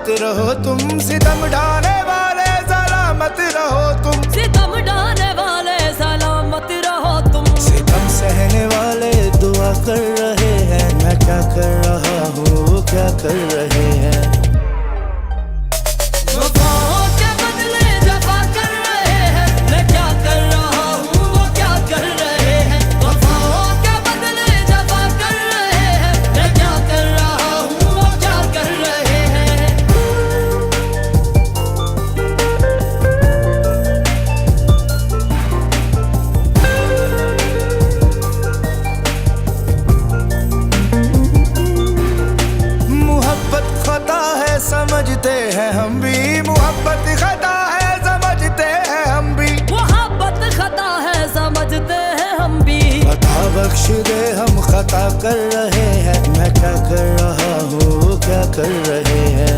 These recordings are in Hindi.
सलामत रहो तुम, सितम ढाने वाले सलामत रहो तुम, सितम ढाने वाले सलामत रहो तुम, सितम सहने वाले दुआ कर रहे हैं। मैं क्या कर रहा हूँ, वो क्या कर रहे हैं। वफाओं के बदले जफा कर रहे हैं। मैं क्या कर रहा हूँ, वो क्या कर रहे हैं। वफाओं के बदले जफा कर रहे हैं। मैं क्या कर रहा हूँ, वो क्या कर रहे हैं। मोहब्बत खता है समझते हैं हम भी, मोहब्बत खता है समझते हैं हम भी, मोहब्बत खता है समझते हैं हम भी। खता बख्श दे हम खता कर रहे हैं। मैं क्या कर रहा हूँ, वो क्या कर रहे हैं।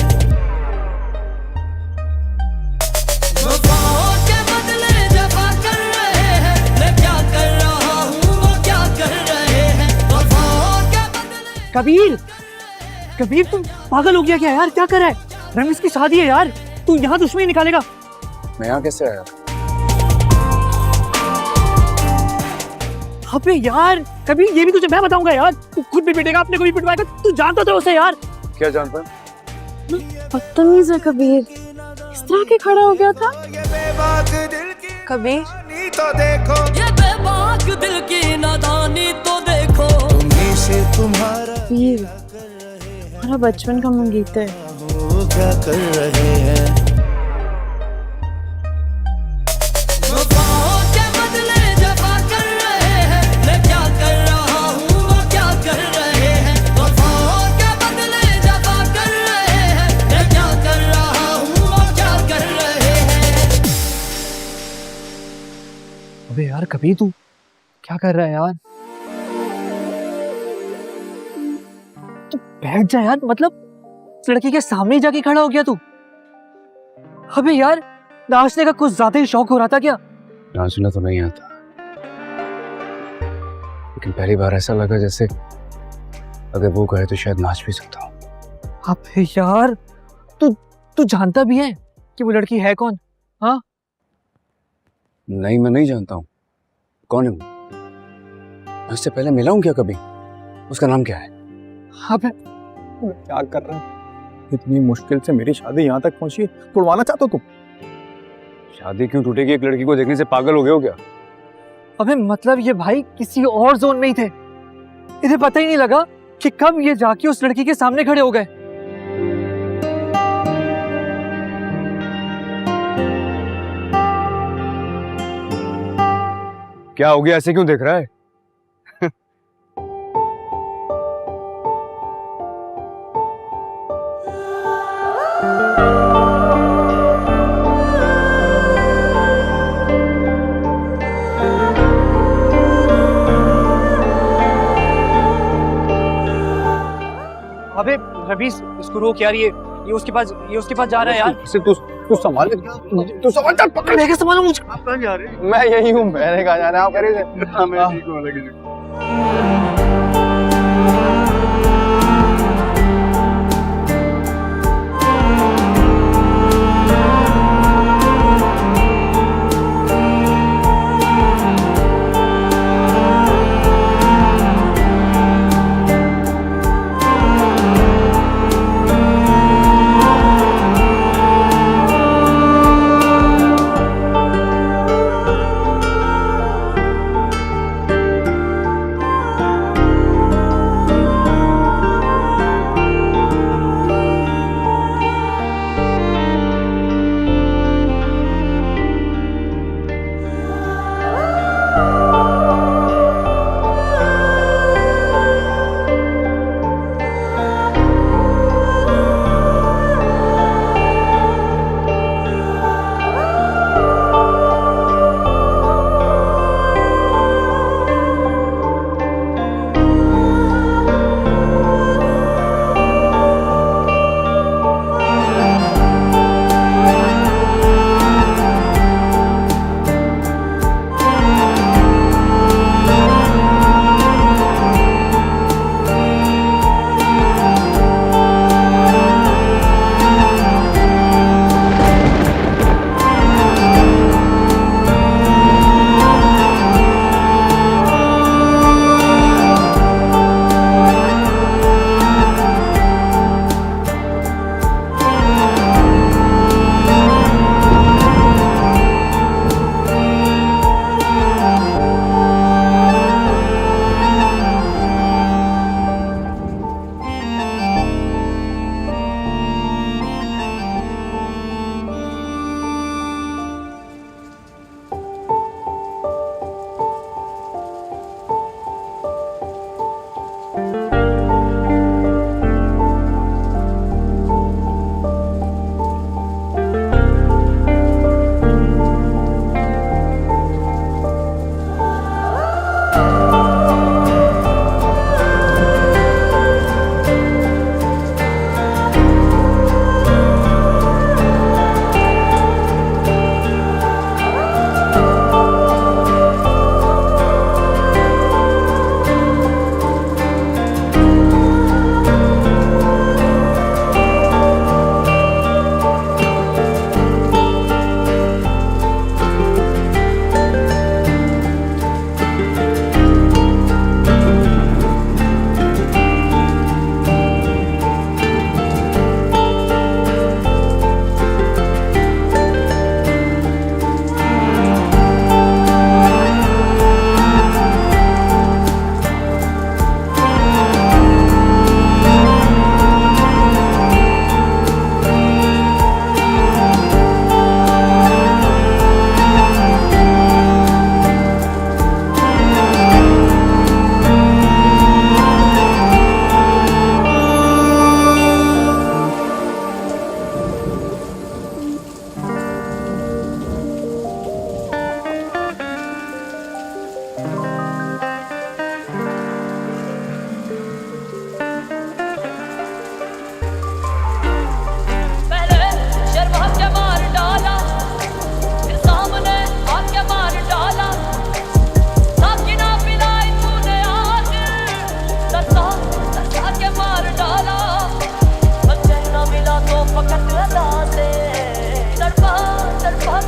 वफाओं के बदले जफा कर रहे हैं। मैं क्या कर रहा हूँ, वो क्या कर रहे हैं। वफाओं के बदले कबीर, कबीर तुम पागल हो गया क्या यार? क्या कर रहा है? रमेश की शादी है यार, तू यहाँ दुश्मनी निकालेगा। मैं यहाँ कैसे आया? अबे यार कबीर, ये भी तुझे मैं बताऊंगा यार। तू खुद भी पिटेगा, अपने को भी पिटवाएगा। तू जानता था उसे यार। क्या जानता? बदतमीज है कबीर, इस तरह के खड़ा हो गया था। ये बेबाक दिल की कबीर नादानी तो देखो, ये बेबाक दिल की नादानी तो देखो। तुम्ही से तुम्हारा कबीर, हमारा बचपन का मंगीत है। वो क्या कर रहे हैं। वफाओं के बदले जफा कर रहे हैं। मैं क्या कर रहा हूँ, वो क्या कर रहे हैं। वफाओं के बदले जफा कर रहे हैं। मैं क्या कर रहा हूँ, वो क्या कर रहे हैं। अबे यार कबीर, तू क्या कर रहा है यार? तू बैठ जा यार, मतलब इस लड़की के सामने ही जाके खड़ा हो गया तू। अबे यार, नाचने का कुछ ज्यादा ही शौक हो रहा था क्या? नाचना तो नहीं आता, लेकिन पहली बार ऐसा लगा जैसे अगर वो कहे तो शायद नाच भी सकता हूँ। अबे यार, तू जानता भी है कि वो लड़की है कौन? हाँ, नहीं, मैं नहीं जानता हूँ। कौन है वो? मैं उससे पहले मिला हूँ क्या कभी? उसका नाम क्या है? अबे क्या कर रहा है? इतनी मुश्किल से मेरी शादी यहाँ तक पहुंची, तुड़वाना चाहते हो तुम? शादी क्यों टूटेगी? एक लड़की को देखने से पागल हो गए हो क्या? अबे मतलब ये भाई किसी और जोन में ही थे। इन्हें पता ही नहीं लगा कि कब ये जाके उस लड़की के सामने खड़े हो गए। क्या हो गया? ऐसे क्यों देख रहा है? अबे रवीश, इसको रोक यार। ये उसके पास जा रहा है यार। इसे तू संभाल, तू संभाल, चल पकड़। मैं क्या संभालूं मुझे? मैं यही हूँ, मैंने कहा जाना आप करेंगे।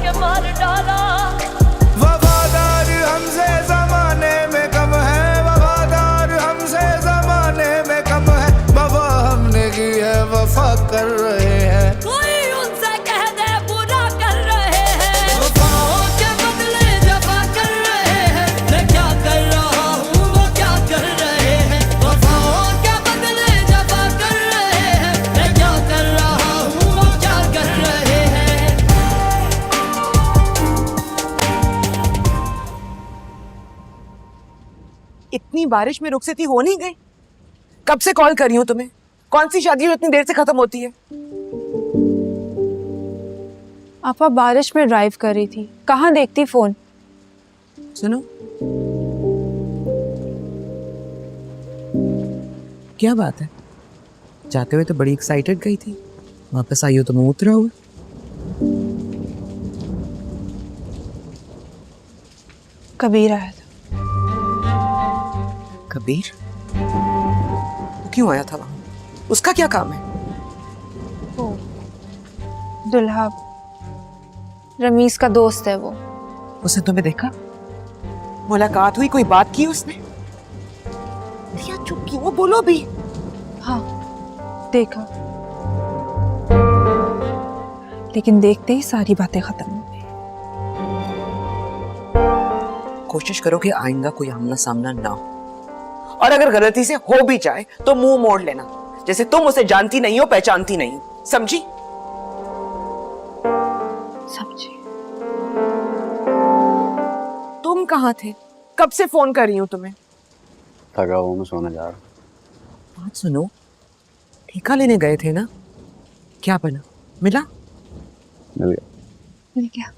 के मार डाला। वफादार हमसे जमाने में कम है, वफादार हमसे जमाने में कम है, वफा हमने की है वफा कर रहे हैं। कोई उनसे कह दे बुरा कर रहे हैं, वफाओं के बदले जफा कर रहे हैं। मैं क्या कर रहा हूँ वो क्या कर रहे हैं, वफाओं के बदले जफा कर रहे हैं। मैं क्या कर रहा हूँ वो क्या कर रहे हैं। इतनी बारिश में रुखसती हो नहीं गई? कब से कॉल कर रही हूँ तुम्हें? कौन सी शादी इतनी देर से खत्म होती है? आपा बारिश में ड्राइव कर रही थी, कहाँ देखती फोन। सुनो, क्या बात है? जाते हुए तो बड़ी एक्साइटेड गई थी, वापस आई हो तो मुंह उतरा हुआ। कबीर आया था। कबीर? वो क्यों आया था वहां? उसका क्या काम है? वो दुल्हा रमीज का दोस्त है वो। उसने तुम्हें देखा? मुलाकात हुई? कोई बात की उसने? या चुप क्यों? बोलो भी। हाँ देखा, लेकिन देखते ही सारी बातें खत्म हो गई। कोशिश करो कि आइंदा कोई आमना सामना ना हो, और अगर गलती से हो भी जाए तो मुंह मोड़ लेना, जैसे तुम उसे जानती नहीं हो, पहचानती नहीं हो। समझी? समझी। तुम कहाँ थे? कब से फोन कर रही हूँ तुम्हें। थका हुआ मैं सोने जा रहा हूँ। बात सुनो, ठेका लेने गए थे ना, क्या बना? मिला? मिल गया मिल गया।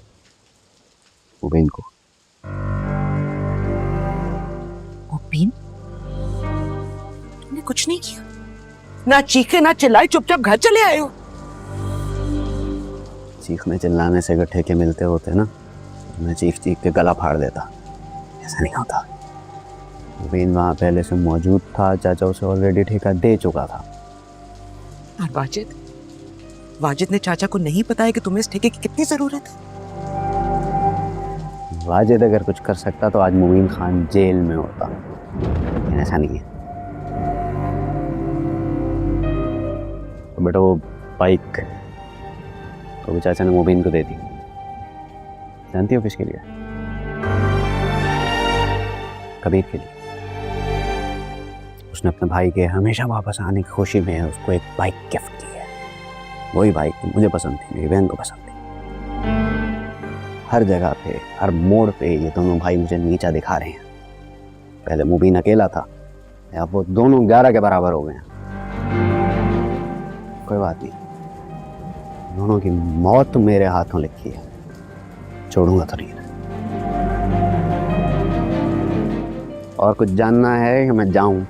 मुबीन को। मुबीन? तुमने कुछ नहीं किया? ना चीखे ना चिल्लाए, चुपचाप घर चले आए हो। चीखने चिल्लाने से अगर ठेके मिलते होते ना, मैं चीख चीख के गला फाड़ देता। ऐसा नहीं होता। मुबीन वहाँ पहले से मौजूद था, चाचा उसे ऑलरेडी ठेका दे चुका था। और वाजिद? वाजिद ने चाचा को नहीं बताया कि तुम्हें इस ठेके की कितनी जरूरत है? वाजिद अगर कुछ कर सकता तो आज मुबीन खान जेल में होता, लेकिन ऐसा नहीं है। तो बेटा वो बाइक तो भी चाचा ने मुबीन को दे दी। जानती हो किसके लिए? कबीर के लिए। उसने अपने भाई के हमेशा वापस आने की खुशी में उसको एक बाइक गिफ्ट की है। वही बाइक मुझे पसंद थी, मेरी बहन को पसंद थी। हर जगह पे, हर मोड़ पे ये दोनों भाई मुझे नीचा दिखा रहे हैं। पहले मुबीन अकेला था, अब वो दोनों 11 के बराबर हो गए हैं। कोई बात नहीं, दोनों की मौत मेरे हाथों लिखी है, छोड़ूंगा तो नहीं। और कुछ जानना है कि मैं जाऊं?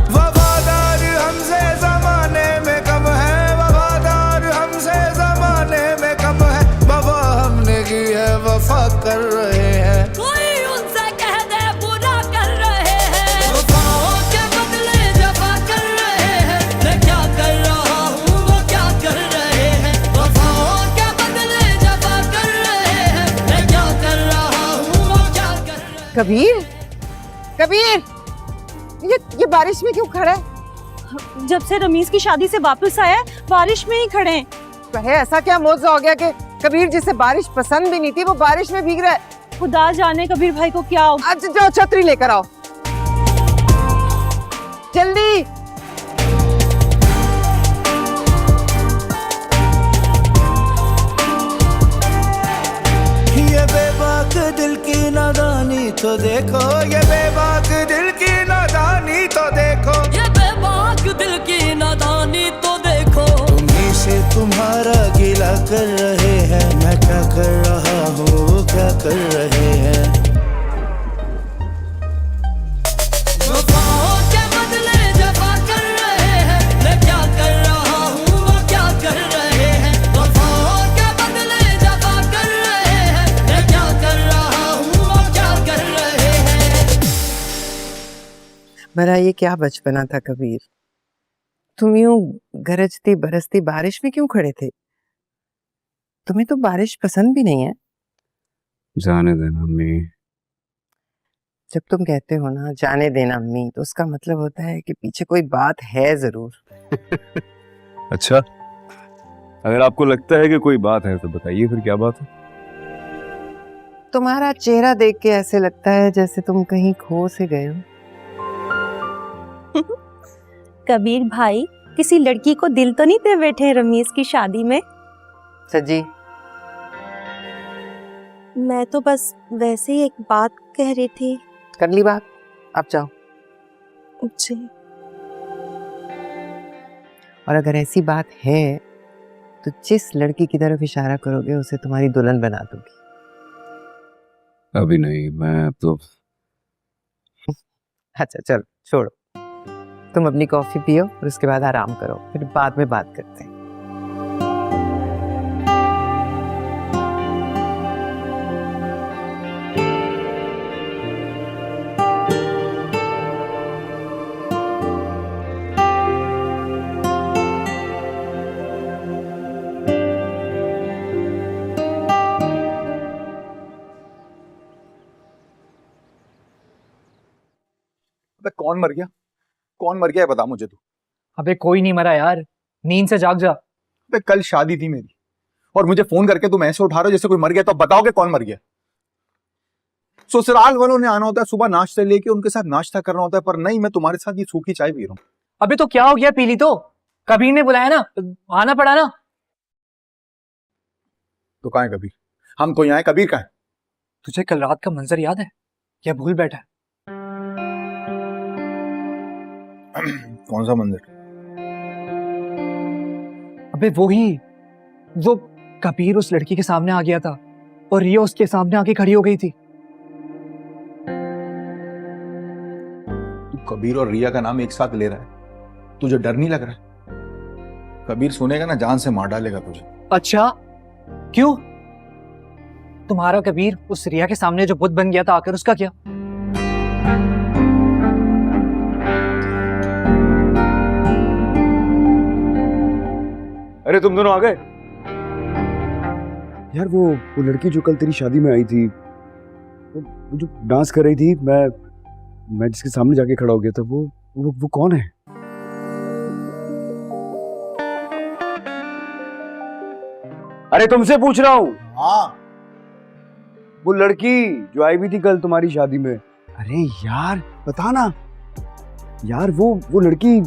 वफादार हमसे जमाने में कम है, वफादार हमसे जमाने में कम है, वफा हमने की है वफा कर रहे हैं। कोई उनसे कह दे बुरा कर रहे हैं, वफाओं के बदले जफा कर रहे हैं। मैं क्या कर रहा हूँ वो क्या कर रहे हैं, वफाओं के बदले जफा कर रहे हैं। मैं क्या कर रहा हूँ वो क्या कर रहे हैं। कबीर, कबीर, ये बारिश में क्यों खड़ा है? जब से रमीज की शादी से वापस आया है, बारिश में ही खड़े हैं। कहे ऐसा क्या मौजू हो गया कि कबीर जिसे बारिश पसंद भी नहीं थी वो बारिश में भीग रहा है? खुदा जाने कबीर भाई को क्या हो। आज जाओ छतरी लेकर आओ जल्दी। ये बेबाक दिल की नादानी तो देखो, ये बेबाक दिल की नादानी तो देखो, ये बेबाक दिल की नादानी तो देखो। तुम्ही से तुम्हारा गिला कर रहे हैं, मैं क्या कर रहा हूँ वो क्या कर रहे हैं। वफाओं के बदले जफा कर रहे हैं, मैं क्या कर रहा हूँ वो क्या कर रहे हैं। वफाओं के बदले जफा कर रहे हैं, मैं क्या कर रहा हूँ वो क्या कर रहे हैं। मेरा ये क्या बचपना था कबीर। तुम यूं गरजती बरसती बारिश में क्यों खड़े थे? तुम्हें तो बारिश पसंद भी नहीं है। जाने देना अम्मी। जब तुम कहते हो ना जाने देना अम्मी, तो उसका मतलब होता है कि पीछे कोई बात है जरूर। अच्छा, अगर आपको लगता है कि कोई बात है तो बताइए फिर क्या बात है। तुम्हारा चेहरा देख के ऐसे लगता है जैसे तुम कहीं खो से गए हो। कबीर भाई किसी लड़की को दिल तो नहीं दे बैठे रमीज की शादी में? सजी, मैं तो बस वैसे ही एक बात कह रही थी। कर ली बात, अब जाओ। जी। और अगर ऐसी बात है तो जिस लड़की की तरफ इशारा करोगे उसे तुम्हारी दुल्हन बना दूंगी। अभी नहीं, मैं अब तो। अच्छा चलो छोड़ो, तुम अपनी कॉफी पियो और उसके बाद आराम करो, फिर बाद में बात करते हैं। अबे कौन मर गया? कौन मर गया है बता मुझे तू। अबे कोई नहीं मरा यार, नींद से जाग जा। अबे कल शादी थी मेरी और मुझे फोन करके तुम ऐसे उठा रहे हो जैसे कोई मर गया। तो बताओ कि कौन मर गया। ससुराल वालों ने आना होता है, सुबह नाश्ता लेके उनके साथ नाश्ता करना होता है, पर नहीं, मैं तुम्हारे साथ ये सूखी चाय पी रहा हूँ। अबे तो क्या हो गया, पी ली तो। कबीर ने बुलाया ना, आना पड़ा ना। तो कहाँ है कबीर? हम तो यहाँ है, कबीर कहाँ है? तुझे कल रात का मंजर याद है या भूल बैठा है? कौन सा मंदिर? अबे वो कबीर उस लड़की के सामने आ गया था और रिया उसके सामने आके खड़ी हो गई थी। तू कबीर और रिया का नाम एक साथ ले रहा है, तुझे डर नहीं लग रहा है? कबीर सुनेगा ना जान से मार डालेगा तुझे। अच्छा क्यों? तुम्हारा कबीर उस रिया के सामने जो बुत बन गया था, आकर उसका क्या? अरे तुम दोनों आ गए? यार वो लड़की जो कल तेरी शादी में आई थी, वो जो डांस कर रही थी, मैं जिसके सामने जाके खड़ा हो गया था, वो कौन है? अरे तुमसे पूछ रहा हूँ। हाँ, वो लड़की जो आई भी थी कल तुम्हारी शादी में। अरे यार बता ना यार, वो लड़की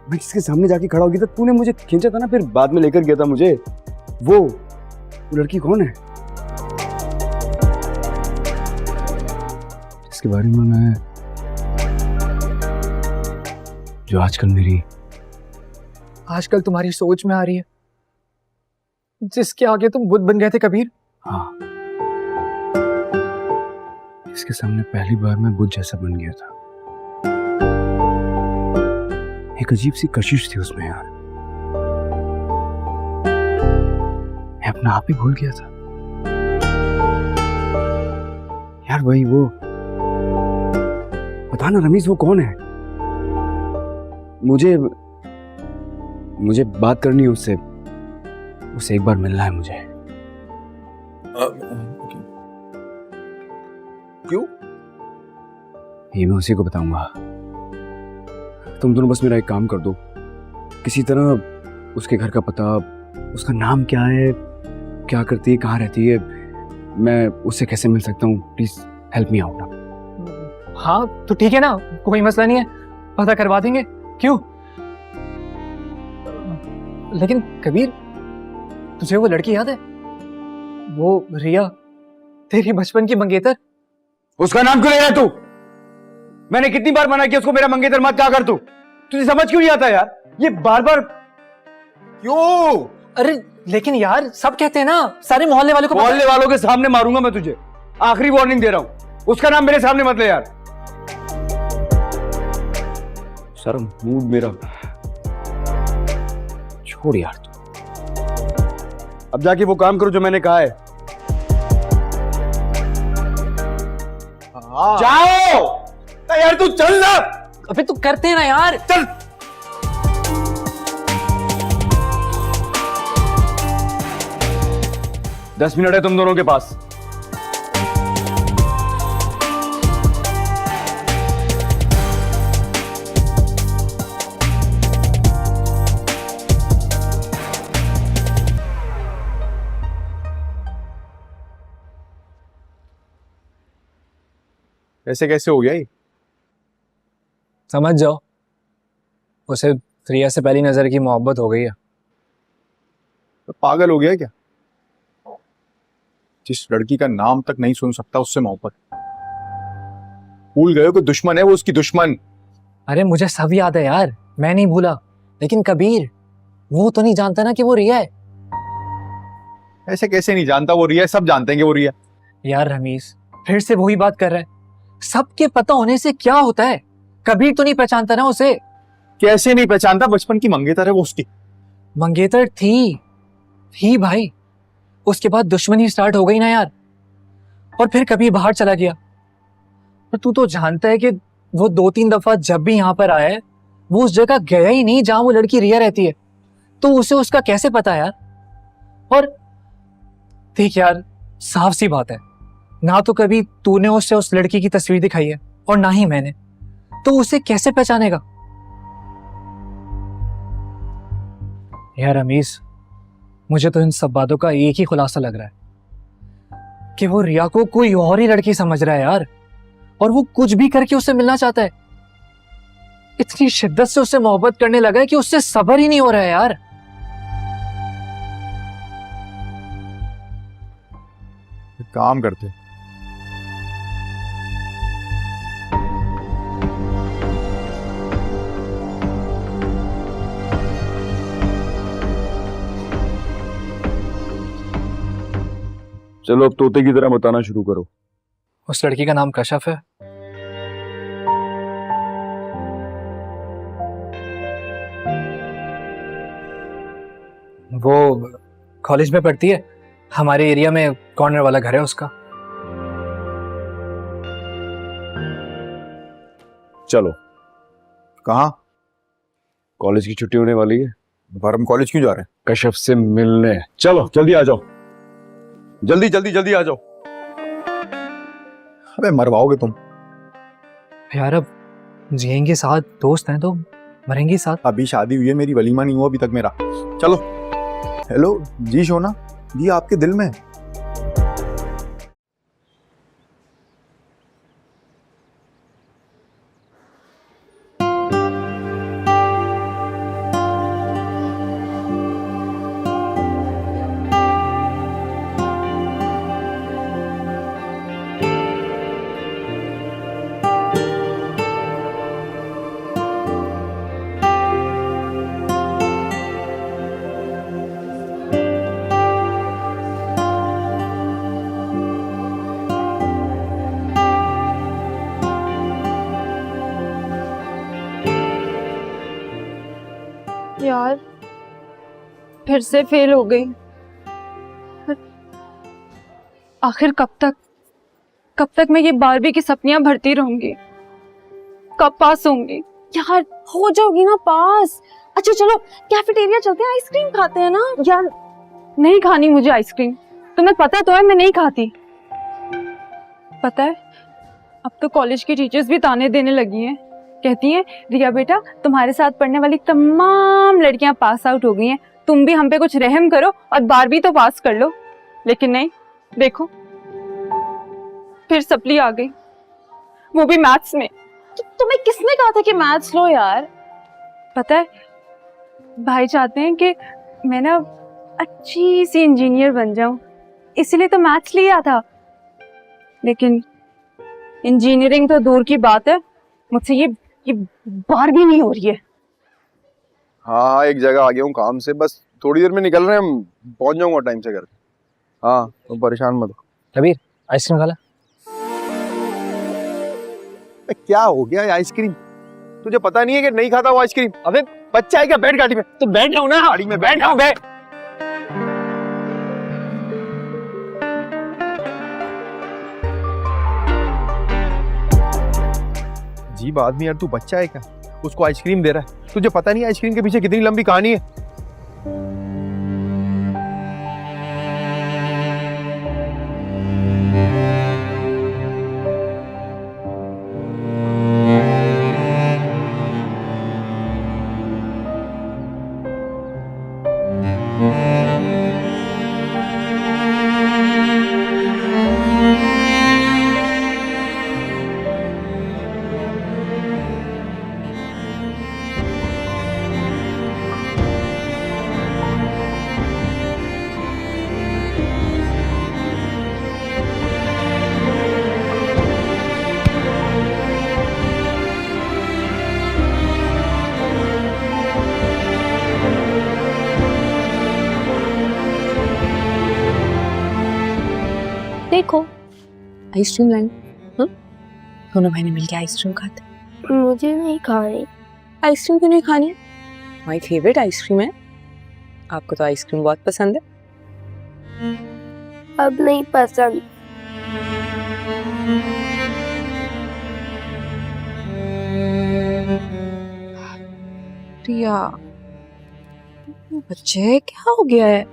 मैं जिसके सामने जाके खड़ा हो गया था, तूने मुझे खींचा था ना, फिर बाद में लेकर गया था मुझे। वो लड़की कौन है जिसके बारे में मैं, जो आजकल तुम्हारी सोच में आ रही है, जिसके आगे तुम बुत बन गए थे कबीर? हाँ, जिसके सामने पहली बार मैं बुत जैसा बन गया था। एक अजीब सी कशिश थी उसमें यार, मैं अपना आप ही भूल गया था यार। वही वो, बता ना रमीज, वो कौन है? मुझे बात करनी है उससे एक बार मिलना है मुझे। क्यों? ये मैं उसी को बताऊंगा। तुम दोनों बस मेरा एक काम कर दो, किसी तरह उसके घर का पता, उसका नाम क्या है, क्या करती है, कहाँ रहती है, मैं उससे कैसे मिल सकता हूँ? प्लीज हेल्प मी आउट ना। हाँ तो ठीक है ना, कोई मसला नहीं है, पता करवा देंगे। क्यों? लेकिन कबीर, तुझे वो लड़की याद है, वो रिया, तेरी बचपन की मंगेतर? उसका नाम क्यों ले रहा है तू? मैंने कितनी बार मना किया उसको मेरा मंगेतर मत कहा कर तू। तुझे समझ क्यों नहीं आता यार? ये बार बार क्यों? अरे लेकिन यार सब कहते हैं ना, सारे मोहल्ले वालों को मोहल्ले वालों के सामने मारूंगा मैं तुझे। आखिरी वार्निंग दे रहा हूं, उसका नाम मेरे सामने मत ले यार। सर मूड मेरा, छोड़ यार तू। अब जाके वो काम करो जो मैंने कहा है। जाओ यार, तू चल ना। अबे तू करते हैं ना यार, चल। दस मिनट है तुम दोनों के पास। ऐसे कैसे हो गया ये? समझ जाओ, उसे रिया से पहली नजर की मोहब्बत हो गई है। तो पागल हो गया क्या? जिस लड़की का नाम तक नहीं सुन सकता उससे मोहब्बत? भूल गए हो कि दुश्मन है वो उसकी दुश्मन। अरे मुझे सब याद है यार, मैं नहीं भूला, लेकिन कबीर वो तो नहीं जानता ना कि वो रिया है। ऐसे कैसे नहीं जानता? वो रिया है, सब जानते हैं कि वो रिया। यार रमीज फिर से वही बात कर रहा है, सबके पता होने से क्या होता है? कबीर तो नहीं पहचानता ना उसे। कैसे नहीं पहचानता? बचपन की मंगेतर है वो उसकी। मंगेतर थी भाई, उसके बाद दुश्मनी स्टार्ट हो गई ना यार, और फिर कभी बाहर चला गया। और तू तो जानता है कि वो 2-3 दफा जब भी यहाँ पर आया है, वो उस जगह गया ही नहीं जहां वो लड़की रिया रहती है। तो उसे उसका कैसे पता यार? और ठीक यार, साफ सी बात है, ना तो कभी तूने उससे उस लड़की की तस्वीर दिखाई है और ना ही मैंने, तो उसे कैसे पहचानेगा? यार रमीज, मुझे तो इन सब बातों का एक ही खुलासा लग रहा है कि वो रिया को कोई और ही लड़की समझ रहा है यार, और वो कुछ भी करके उससे मिलना चाहता है। इतनी शिद्दत से उससे मोहब्बत करने लगा है कि उससे सब्र ही नहीं हो रहा है यार। एक काम करते, चलो अब तोते की तरह बताना शुरू करो। उस लड़की का नाम कशफ है। वो कॉलेज में पढ़ती है, हमारे एरिया में कॉर्नर वाला घर है उसका। चलो। कहाँ? कॉलेज की छुट्टी होने वाली है, दोबारा हम कॉलेज क्यों जा रहे हैं? कश्यप से मिलने। चलो जल्दी आ जाओ, जल्दी जल्दी जल्दी आ जाओ। अबे मरवाओगे तुम। यार अब जिएंगे साथ, दोस्त हैं तो मरेंगे साथ। अभी शादी हुई है मेरी, वलीमा नहीं हुआ अभी तक मेरा। चलो। हेलो जी शोना जी, आपके दिल में यार फिर से फेल हो गई। आखिर कब तक मैं ये बारबी की सपनियां भरती रहूंगी? कब पास होंगी? यार हो जाओगी ना पास। अच्छा चलो कैफेटेरिया चलते हैं, आइसक्रीम खाते हैं ना। यार नहीं खानी मुझे आइसक्रीम, तुम्हें पता तो है मैं नहीं खाती। पता है अब तो कॉलेज की टीचर्स भी ताने देने लगी हैं, कहती हैं रिया बेटा तुम्हारे साथ पढ़ने वाली तमाम लड़कियां पास आउट हो गई हैं, तुम भी हम पे कुछ रहम करो और 12वीं तो पास कर लो। लेकिन नहीं, देखो फिर सप्ली आ गई, वो भी मैथ्स में। तो तुम्हें किसने कहा था कि मैथ्स लो यार? पता है भाई चाहते हैं कि मैं ना अच्छी सी इंजीनियर बन जाऊं, इसीलिए तो मैथ्स लिया था। लेकिन इंजीनियरिंग तो दूर की बात है, मुझसे ये बार भी नहीं हो रही है। हाँ, एक जगह आ गया हूँ काम से, बस थोड़ी देर में निकल रहे हैं हम, पहुंच जाऊंगा टाइम से घर। हाँ, तुम परेशान मत हो। कबीर आइसक्रीम खा ला। क्या हो गया आइसक्रीम? तुझे पता नहीं है कि नहीं खाता वो आइसक्रीम? अबे बच्चा है क्या? बैठ गाड़ी में। तो बैठ जाओ ना, गाड़ी में बैठ जाओ। बैठ। अजीब आदमी यार, तू बच्चा है क्या? उसको आइसक्रीम दे रहा है। तुझे पता नहीं आइसक्रीम के पीछे कितनी लंबी कहानी है? देखो आइसक्रीम लाई। दोनों भाई ने मिलके आइसक्रीम खाते। मुझे नहीं खानी। आइसक्रीम क्यों नहीं खानी है? माय फेवरेट आइसक्रीम है। आपको तो आइसक्रीम बहुत पसंद है। अब नहीं पसंद। रिया बच्चे क्या हो गया है?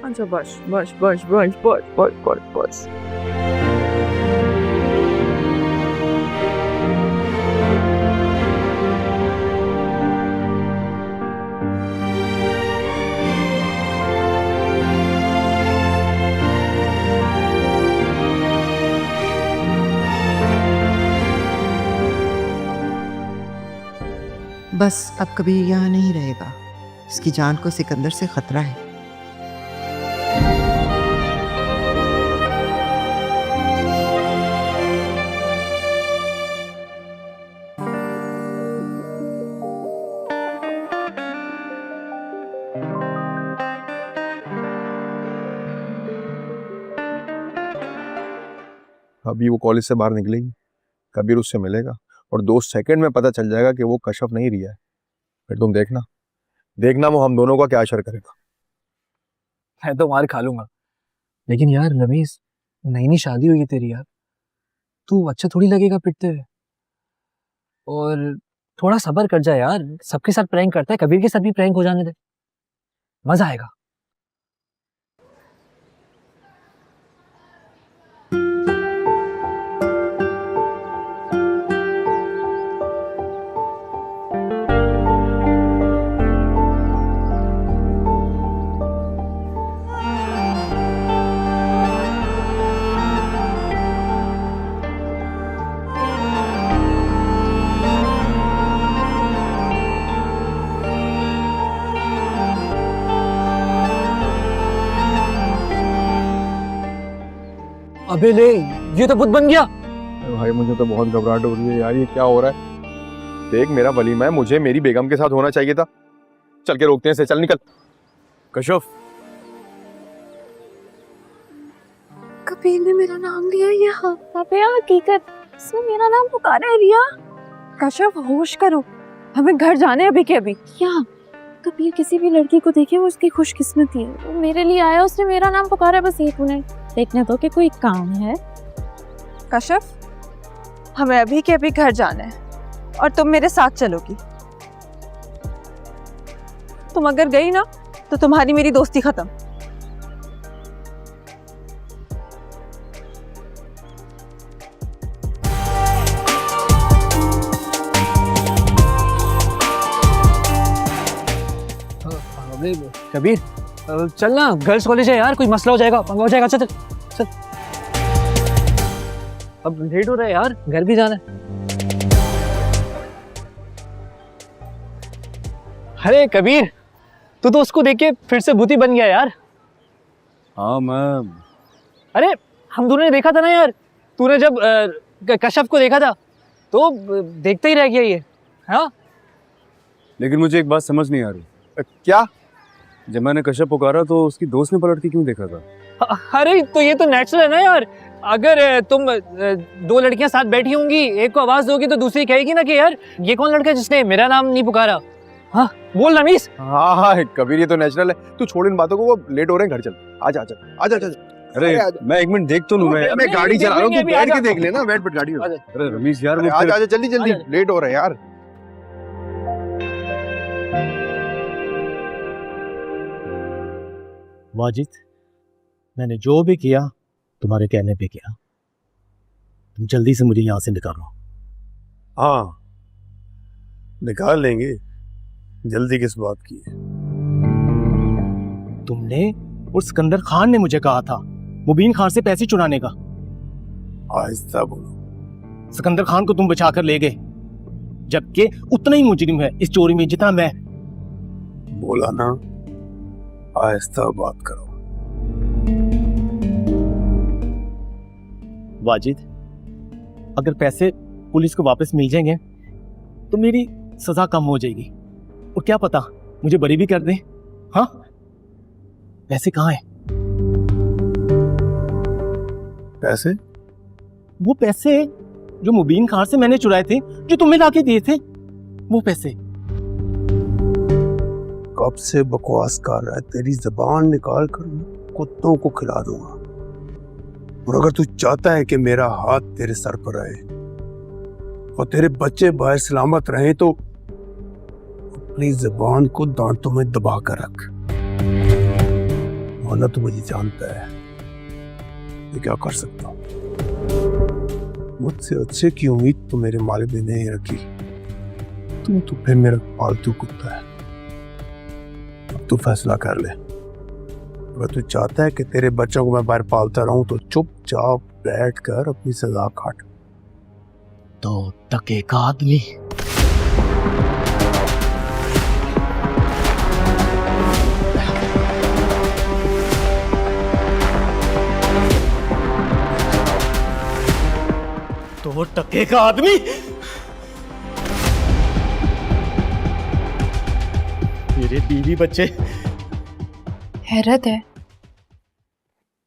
अच्छा बस बस बस बस बस बस बस बस। बस अब कभी यहाँ नहीं रहेगा। इसकी जान को सिकंदर से खतरा है। अभी वो कॉलेज से बाहर निकलेगी, कबीर उससे मिलेगा और 2 सेकंड में पता चल जाएगा कि वो कश्यप नहीं रिया है। फिर तुम देखना देखना वो हम दोनों का क्या असर करेगा। मैं तो मार खा लूंगा, लेकिन यार रमेश नई नई शादी हुई है तेरी यार, तू अच्छा थोड़ी लगेगा पिटते हुए। और थोड़ा सब्र कर जा यार, सबके साथ प्रैंक करता है, कबीर के साथ भी प्रैंक हो जाने दे, मजा आएगा। अबे ले, ये तो बुत बन गया। भाई मुझे तो बहुत घबराहट हो रही है यार, ये क्या हो रहा है? देख मेरा वलीमा है, मुझे मेरी बेगम के साथ होना चाहिए था। चल के रोकते हैं इसे, चल निकल। कश्यप, कबीर ने मेरा नाम लिया यहाँ। अबे हकीकत इसने मेरा नाम पुकारा है रिया। कश्यप होश करो, हमें घर जाने अभी के अभी। क्या कबीर किसी भी लड़की को देखे वो उसकी खुशकिस्मती है। वो मेरे लिए आया, उसने मेरा नाम पुकारा, बस एक मिनट देखने दो कि कोई काम है। कश्यप हमें अभी के अभी घर जाना है और तुम मेरे साथ चलोगी। तुम अगर गई ना तो तुम्हारी मेरी दोस्ती खत्म। कबीर चल ना, गर्ल्स कॉलेज है यार, कोई मसला हो जाएगा, पंगा हो जाएगा। चल चल। अब लेट हो रहा है यार, घर भी जाना है। अरे कबीर, तू तो उसको देख के फिर से भूती बन गया यार। हाँ मैं अरे हम दोनों ने देखा था ना यार, तूने जब कश्यप को देखा था तो देखते ही रह गया ये। हाँ लेकिन मुझे एक बात समझ नहीं आ रही। क्या? जब मैंने कश्यप पुकारा तो उसकी दोस्त ने पलट के क्यों देखा था? अरे तो ये तो नेचुरल है ना यार। अगर तुम दो लड़कियां साथ बैठी होंगी, एक को आवाज दोगी तो दूसरी कहेगी ना कि यार ये कौन लड़का है जिसने मेरा नाम नहीं पुकारा। हाँ बोल रमीश। हाँ हाँ कबीर, ये तो नेचुरल है। तू छोड़ इन बातों को, वो लेट हो रहे हैं, घर चल। आजा आजा आजा आजा। अरे मैं एक मिनट देख तो लूं। मैं गाड़ी चला रहा हूँ, तू बैठ के देख लेना। बैठ गाड़ी में। अरे रमीश यार, आजा आजा जल्दी जल्दी, लेट हो रहा है यार। वाजिद, मैंने जो भी किया तुम्हारे कहने पे किया। तुम जल्दी से मुझे यहाँ से निकालो। हाँ निकाल लेंगे, जल्दी किस बात की है? तुमने और सिकंदर खान ने मुझे कहा था मुबीन खान से पैसे चुराने का। आहिस्ता बोलो। सिकंदर खान को तुम बचा कर ले गए, जबकि उतना ही मुजरिम है इस चोरी में जितना मैं। बोला ना, आहिस्ता बात करो। वाजिद, अगर पैसे पुलिस को वापस मिल जाएंगे तो मेरी सजा कम हो जाएगी, और क्या पता मुझे बरी भी कर दें। हाँ पैसे कहाँ हैं? पैसे? वो पैसे जो मुबीन खान से मैंने चुराए थे, जो तुम्हें लाके दिए थे, वो पैसे। कब से बकवास कर रहा है? तेरी जबान निकाल कर कुत्तों को खिला दूंगा। और अगर तू चाहता है कि मेरा हाथ तेरे सर पर रहे और तेरे बच्चे बाहर सलामत रहें तो अपनी जबान को दांतों में दबा कर रख। वरना तू मुझे जानता है मैं क्या कर सकता हूं। मुझसे अच्छे की उम्मीद तो मेरे मालिक ने नहीं रखी। तू तो फिर मेरा पालतू कुत्ता है। अब तू फैसला कर ले। अगर तू चाहता है कि तेरे बच्चों को मैं बाहर पालता रहूं तो चुपचाप बैठ कर अपनी सजा काट। तो टके का आदमी। तो टके का आदमी। मेरे बीवी बच्चे। हैरत है,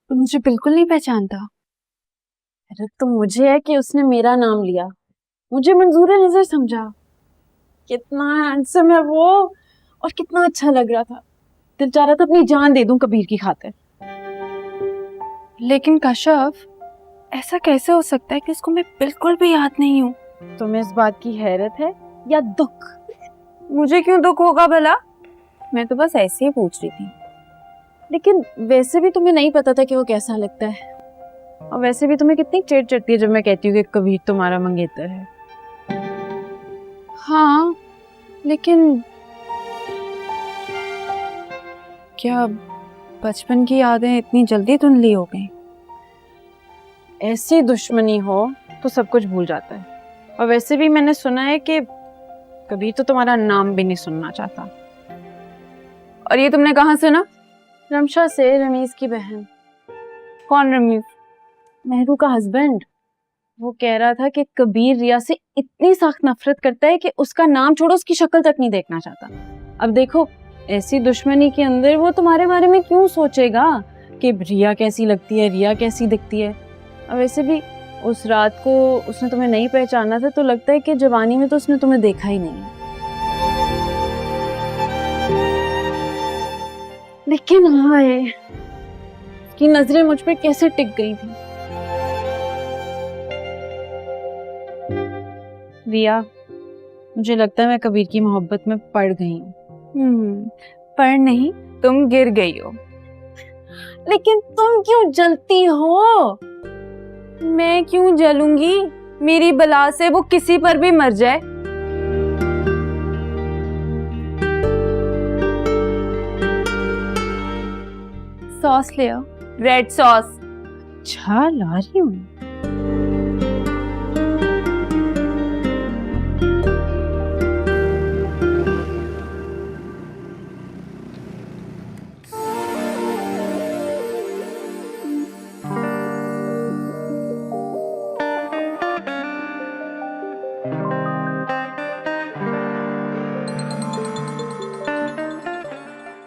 तो मुझे बिल्कुल नहीं पहचानता। हैरत तो मुझे है कि उसने मेरा नाम लिया, मुझे मंजूर नजर समझा। कितना हैंडसम है वो, और कितना अच्छा लग रहा था। दिल चाह रहा था अपनी जान दे दूं कबीर की खातिर। लेकिन कश्यप, ऐसा कैसे हो सकता है कि इसको मैं बिल्कुल भी याद नहीं हूँ? तुम्हें इस बात की हैरत है या दुख? मुझे क्यों दुख होगा भला? मैं तो बस ऐसे ही पूछ रही थी। लेकिन वैसे भी तुम्हें नहीं पता था कि वो कैसा लगता है। और वैसे भी तुम्हें कितनी चिढ़ चढ़ती है जब मैं कहती हूँ कि कबीर तुम्हारा मंगेतर है। हाँ, लेकिन क्या बचपन की यादें इतनी जल्दी धुंधली हो गई? ऐसी दुश्मनी हो तो सब कुछ भूल जाता है। और वैसे भी मैंने सुना है कि कबीर तो तुम्हारा नाम भी नहीं सुनना चाहता। और ये तुमने कहाँ सुना? रमशा से, रमीज की बहन। कौन रमीज? महरू का हस्बैंड। वो कह रहा था कि कबीर रिया से इतनी सख्त नफरत करता है कि उसका नाम छोड़ो, उसकी शक्ल तक नहीं देखना चाहता। अब देखो, ऐसी दुश्मनी के अंदर वो तुम्हारे बारे में क्यों सोचेगा कि रिया कैसी लगती है, रिया कैसी दिखती है। और वैसे भी उस रात को उसने तुम्हें नहीं पहचाना था, तो लगता है कि जवानी में तो उसने तुम्हें देखा ही नहीं। लेकिन हाय, उसकी नजरें मुझ पे कैसे टिक गई थी। रिया, मुझे लगता है मैं कबीर की मोहब्बत में पड़ गई हूँ। पर नहीं, तुम गिर गई हो। लेकिन तुम क्यों जलती हो? मैं क्यों जलूंगी? मेरी बला से वो किसी पर भी मर जाए। सॉस ले आओ, रेड सॉस। अच्छा ला रही हूँ।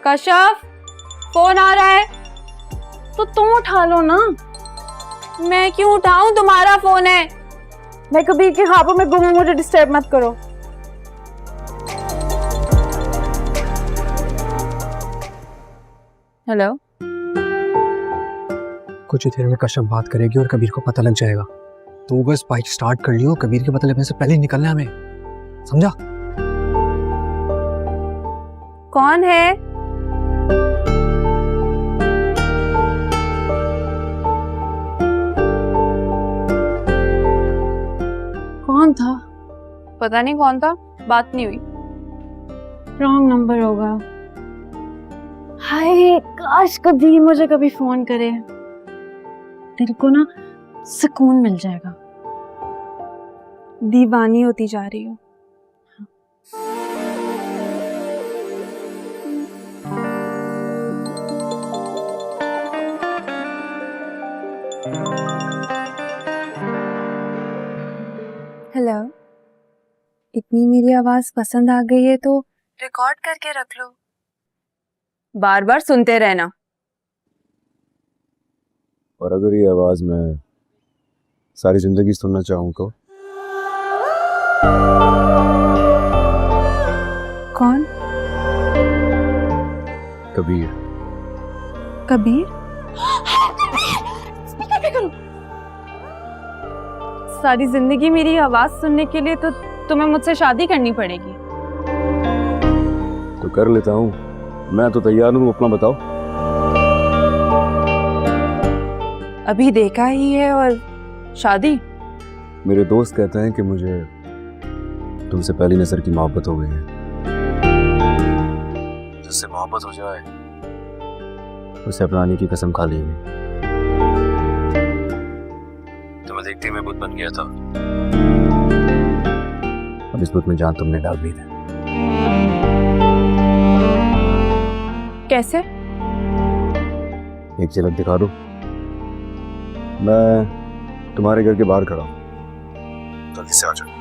कश्यप, फोन आ रहा है। तो तुम उठा लो ना। मैं क्यों उठाऊं, तुम्हारा फोन है। मैं कबीर के ख्वाबों में गुम हूं, मुझे डिस्टर्ब मत करो। हेलो। कुछ ही देर में कश्यप बात करेगी और कबीर को पता लग जाएगा। तो बस बाइक स्टार्ट कर लियो, कबीर के पता लगने से पहले ही निकलना है हमें, समझा? कौन है? कौन था? पता नहीं कौन था, बात नहीं हुई। रॉन्ग नंबर होगा। हाय, काश कबीर मुझे कभी फोन करे, दिल को ना सुकून मिल जाएगा। दीवानी होती जा रही हो। हेलो, इतनी मेरी आवाज पसंद आ गई है तो रिकॉर्ड करके रख लो, बार बार सुनते रहना। और अगर ये आवाज मैं सारी जिंदगी सुनना चाहूँ तो? कौन? कबीर। कबीर? सारी जिंदगी मेरी आवाज सुनने के लिए तो तुम्हें मुझसे शादी करनी पड़ेगी। तो कर लेता हूँ, मैं तो तैयार हूँ, अपना बताओ। अभी देखा ही है और शादी? मेरे दोस्त कहते हैं कि मुझे तुमसे पहली नजर की मोहब्बत हो गई है। जिससे मोहब्बत हो जाए उसे अपनाने की कसम खा ली। तुम्हें देखते ही मैं बुत बन गया था, अब इस बुत में जान तुमने डाल दी थी। कैसे? एक झलक दिखा दो। मैं तुम्हारे घर के बाहर खड़ा हूँ, जल्दी से आ जाओ।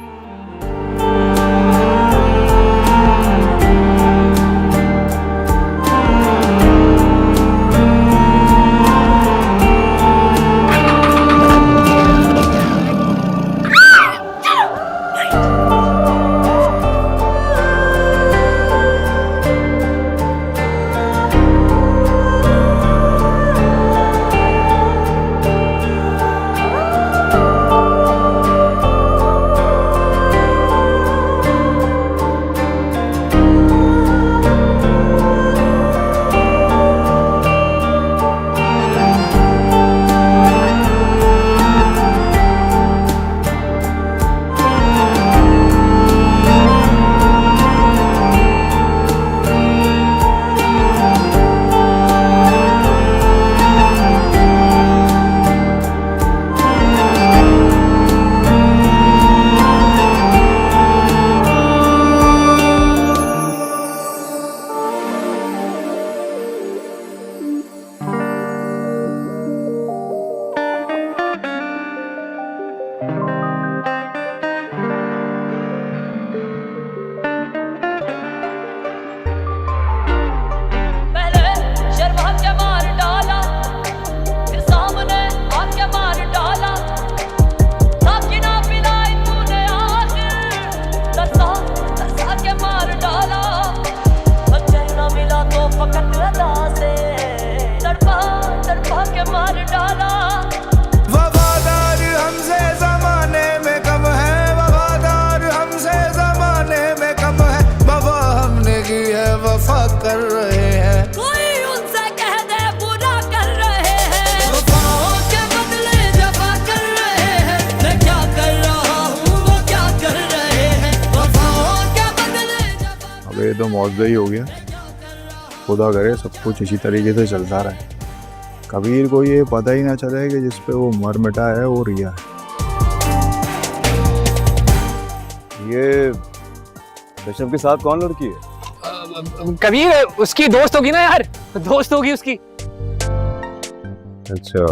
वफादार हमसे जमाने में कम है, वफादार हमसे जमाने में कम है। वफा हमने की है, वफा कर रहे हैं। कोई उनसे कह दे बुरा कर रहे हैं, वफाओं के बदले जफा कर रहे हैं। मैं क्या कर रहा हूँ, वो क्या कर रहे हैं, वफाओं के बदले जफा। अब ये तो मौजूद ही हो गया, खुदा करे सब कुछ इसी तरीके से चलता रहे, कबीर को ये पता ही ना चले कि जिस पे वो मर मिटा है वो रिया है। ये कश्यप के साथ कौन लड़की है? कबीर उसकी दोस्त होगी ना यार, दोस्त होगी उसकी। अच्छा,